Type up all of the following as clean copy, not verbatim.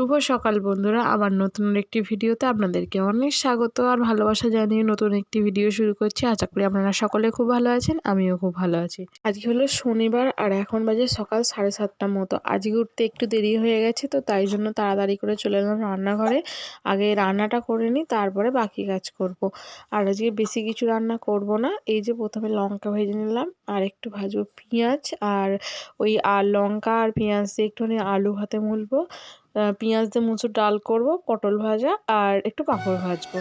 শুভ সকাল বন্ধুরা, আবার নতুন একটি ভিডিওতে আপনাদেরকে অনেক স্বাগত আর ভালোবাসা জানিয়ে নতুন একটি ভিডিও শুরু করছি। আশা করি আপনারা সকলে খুব ভালো আছেন, আমিও খুব ভালো আছি। আজকে হলো শনিবার আর এখন বাজে সকাল 7:30টার মতো। আজকে উঠতে একটু দেরি হয়ে গেছে, তো তাই জন্য তাড়াতাড়ি করে চলে এলাম রান্নাঘরে। আগে রান্নাটা করে নিই, তারপরে বাকি কাজ করব। আর আজকে বেশি কিছু রান্না করব না। এই যে প্রথমে লঙ্কা ভেজে নিলাম, আর একটু ভাজবো পেঁয়াজ, আর ওই লঙ্কা আর পেঁয়াজ দিয়ে একটুখানি আলু ভাতে মুলবো। পেঁয়াজ দিয়ে মুসুর ডাল করব, পটল ভাজা আর একটু পাঁপড় ভাজবো।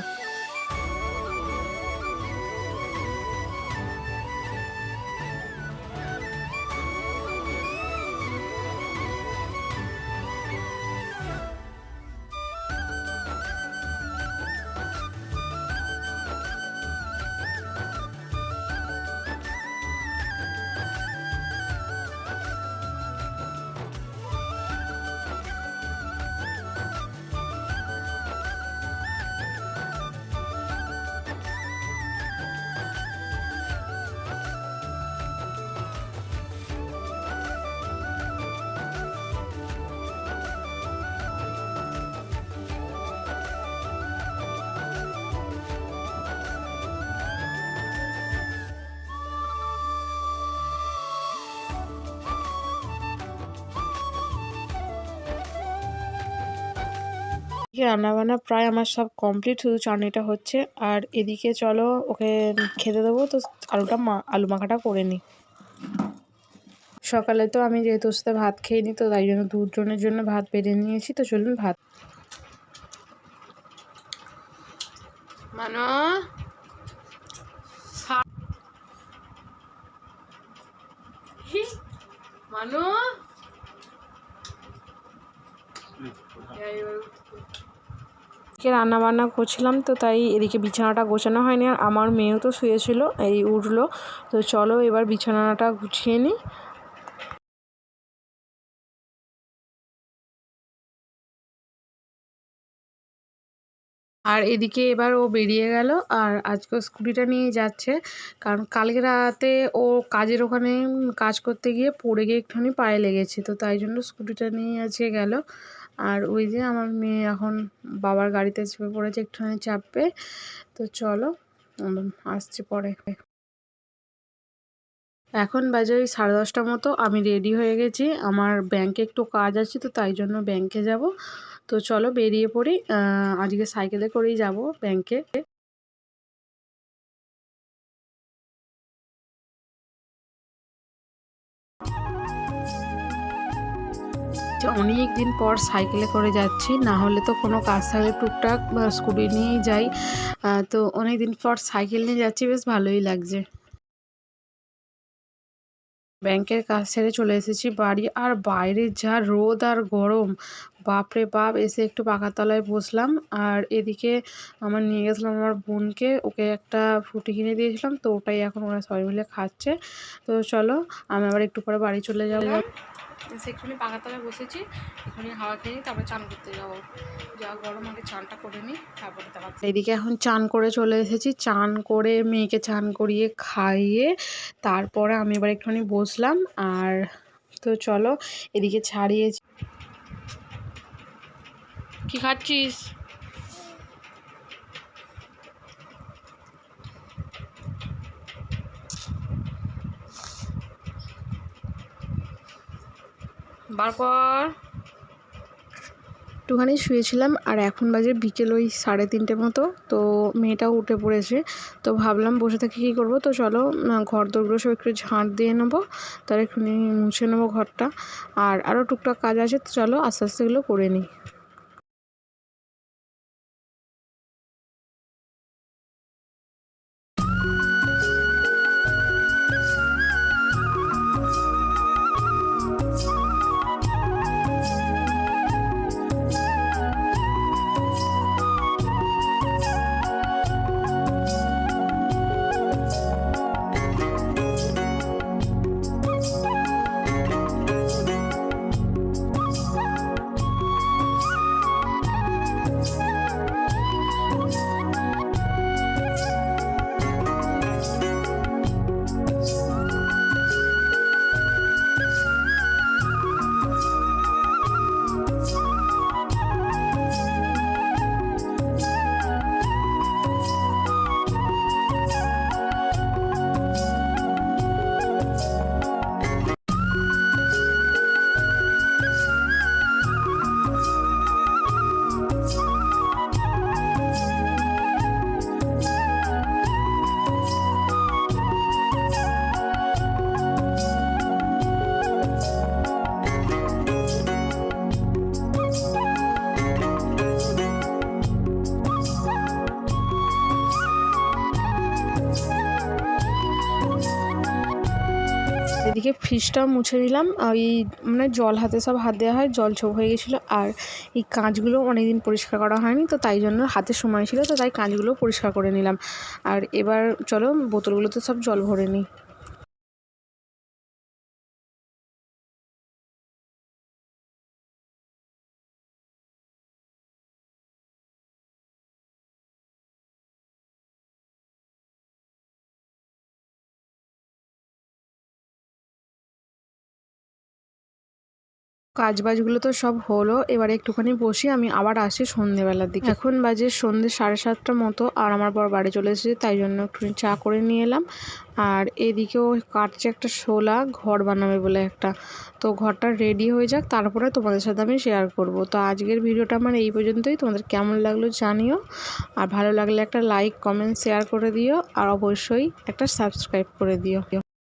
রান্নাবান্না প্রায় আমার সব কমপ্লিট, শুধু চাটনিটা হচ্ছে। আর এদিকে চলো ওকে খেতে দেবো, তো আলু মাখাটা করে নিই। সকালে তো আমি যেহেতু ওর সাথে ভাত খেয়ে নিই, তো তাই জন্য দুজনের জন্য ভাত বেড়ে নিয়েছি। তো চলুন ভাত মানো মানো রান্না বান্না করছিলাম, তো তাই এদিকে বিছানাটা গোছানো হয়নি। আর আমার মেয়েও তো শুয়েছিল, এই উঠলো। তো চলো এবার বিছানাটা গুছিয়ে নিই। আর এদিকে এবার ও বেরিয়ে গেল, আর আজকে স্কুটিটা নিয়ে যাচ্ছে। কারণ কালকে রাতে ও কাজের ওখানে কাজ করতে গিয়ে পড়ে গিয়ে একটুখানি পায়ে লেগেছে, তো তাই জন্য স্কুটিটা নিয়ে আজকে গেল। আর ওই যে আমার মেয়ে এখন বাবার গাড়িতে চেপে পড়েছে, একটুখানি চাপবে। তো চলো আসছি পরে। এখন বাজে ওই 10:30টার মতো। আমি রেডি হয়ে গেছি, আমার ব্যাংকে একটু কাজ আছে, তো তাই জন্য ব্যাংকে যাব। তো চলো বেরিয়ে পড়ি। আজকে সাইকেলে করেই যাব ব্যাংকে। অনেক দিন পর সাইকেলে করে যাচ্ছি, না হলে তো কোনো কাজ থাকলে টুকটাক স্কুটি নিয়েই যাই। তো অনেক দিন পর সাইকেল নিয়ে যাচ্ছি, বেশ ভালোই লাগছে। ব্যাংকের কাজ সেরে চলে এসেছি বাড়ি, আর বাইরে যা রোদ আর গরম, বাপরে বাপ। এসে একটু পাখার তলায় বসলাম। আর এদিকে আমার নিয়ে গেছিলাম আমার বোনকে, ওকে একটা ফ্রুটি কিনে দিয়েছিলাম, তো ওটাই এখন ওরা সবাই মিলে খাচ্ছে। তো চলো আমি আবার একটু পরে বাড়ি চলে যাবো। এসে একটুখানি পাখার তলায় বসেছি, এখানে হাওয়া খেয়ে নিই, তারপরে চান করতে যাবো। যা গরম, আগে চানটা করে নিই, তারপরে এদিকে এখন চান করে চলে এসেছি। চান করে মেয়েকে চান করিয়ে খাইয়ে তারপরে আমি এবার একটুখানি বসলাম। আর তো চলো এদিকে ছাড়িয়েছি। কি খাচ্ছিস? বার কর। একটুখানি শুয়েছিলাম, আর এখন বাজে বিকেল ওই 3:30 মতো। তো মেয়েটাও উঠে পড়েছে, তো ভাবলাম বসে থেকে কী করবো। তো চলো ঘর দোরগুলো সব একটু ঝাঁট দিয়ে নেবো, তার একটুখানি মুছে নেবো ঘরটা। আর আরও টুকটাক কাজ আছে, তো চলো আস্তে আস্তে এগুলো করে নিই। ফ্রিজটাও মুছে নিলাম। ওই মানে জল হাতে সব হাত দেওয়া হয়, জল ছোপ হয়ে গেছিলো। আর এই কাঁচগুলো অনেকদিন পরিষ্কার করা হয়নি, তো তাই জন্য হাতে সময় ছিল, তো তাই কাঁচগুলো পরিষ্কার করে নিলাম। আর এবার চলো বোতলগুলোতে সব জল ভরে নিই। কাজবাজগুলো তো সব হলো, এবার একটুখানি বসি, আমি আবার আসি সন্ধেবেলার দিকে। এখন বাজে সন্ধে 7:30টার মতো, আর আমার বর বাড়ি চলে এসেছে, তাই জন্য একটুখানি চা করে নিয়ে এলাম। আর এদিকেও কাটছে একটা শোলা, ঘর বানাবে বলে একটা, তো ঘরটা রেডি হয়ে যাক, তারপরে তোমাদের সাথে আমি শেয়ার করব। তো আজকের ভিডিওটা আমার এই পর্যন্তই। তোমাদের কেমন লাগলো জানিও, আর ভালো লাগলে একটা লাইক কমেন্ট শেয়ার করে দিও, আর অবশ্যই একটা সাবস্ক্রাইব করে দিও।